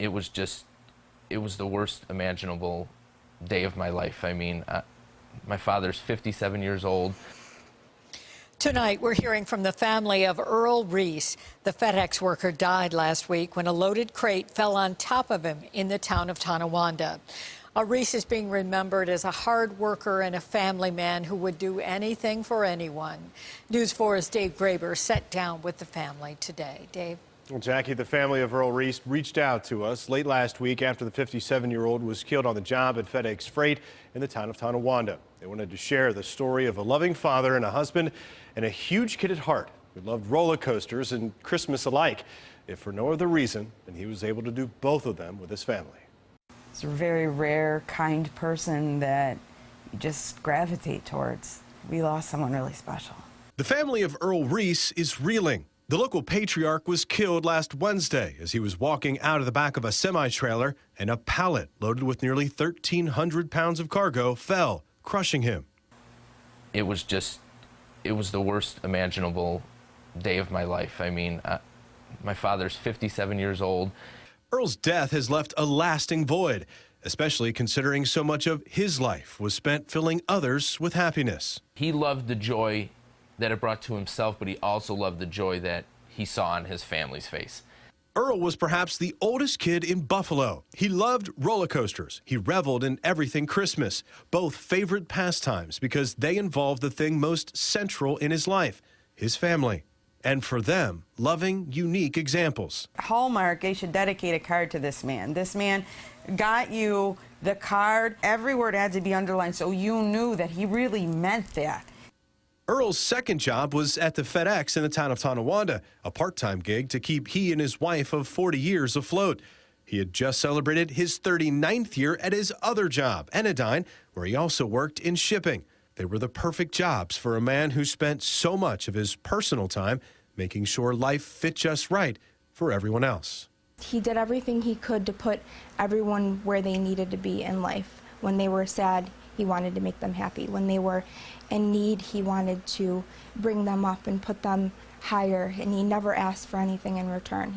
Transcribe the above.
it was the worst imaginable day of my life. I mean, my father's 57 years old. Tonight, we're hearing from the family of Earl Reese. The FedEx worker died last week when a loaded crate fell on top of him in the town of Tonawanda. Reese is being remembered as a hard worker and a family man who would do anything for anyone. News 4's Dave GREBER sat down with the family today. Dave? Well, Jackie, the family of Earl Reese reached out to us late last week after the 57-year-old was killed on the job at FedEx Freight in the town of Tonawanda. They wanted to share the story of a loving father and a husband and a huge kid at heart who loved roller coasters and Christmas alike, if for no other reason than he was able to do both of them with his family. He's a very rare, kind person that you just gravitate towards. We lost someone really special. The family of Earl Reese is reeling. The local patriarch was killed last Wednesday as he was walking out of the back of a semi-trailer and a pallet loaded with nearly 1,300 pounds of cargo fell, crushing him. It was the worst imaginable day of my life. I mean, my father's 57 years old. Earl's death has left a lasting void, especially considering so much of his life was spent filling others with happiness. He loved the joy that it brought to himself, but he also loved the joy that he saw on his family's face. Earl was perhaps the oldest kid in Buffalo. He loved roller coasters. He reveled in everything Christmas, both favorite pastimes because they involved the thing most central in his life, his family. And for them, loving, unique examples. Hallmark, they should dedicate a card to this man. This man got you the card. Every word had to be underlined so you knew that he really meant that. Earl's second job was at the FedEx in the town of Tonawanda, a part-time gig to keep he and his wife of 40 years afloat. He had just celebrated his 39th year at his other job, Anodyne, where he also worked in shipping. They were the perfect jobs for a man who spent so much of his personal time making sure life fit just right for everyone else. He did everything he could to put everyone where they needed to be in life. When they were sad, he wanted to make them happy. When they were in need, he wanted to bring them up and put them higher, and he never asked for anything in return.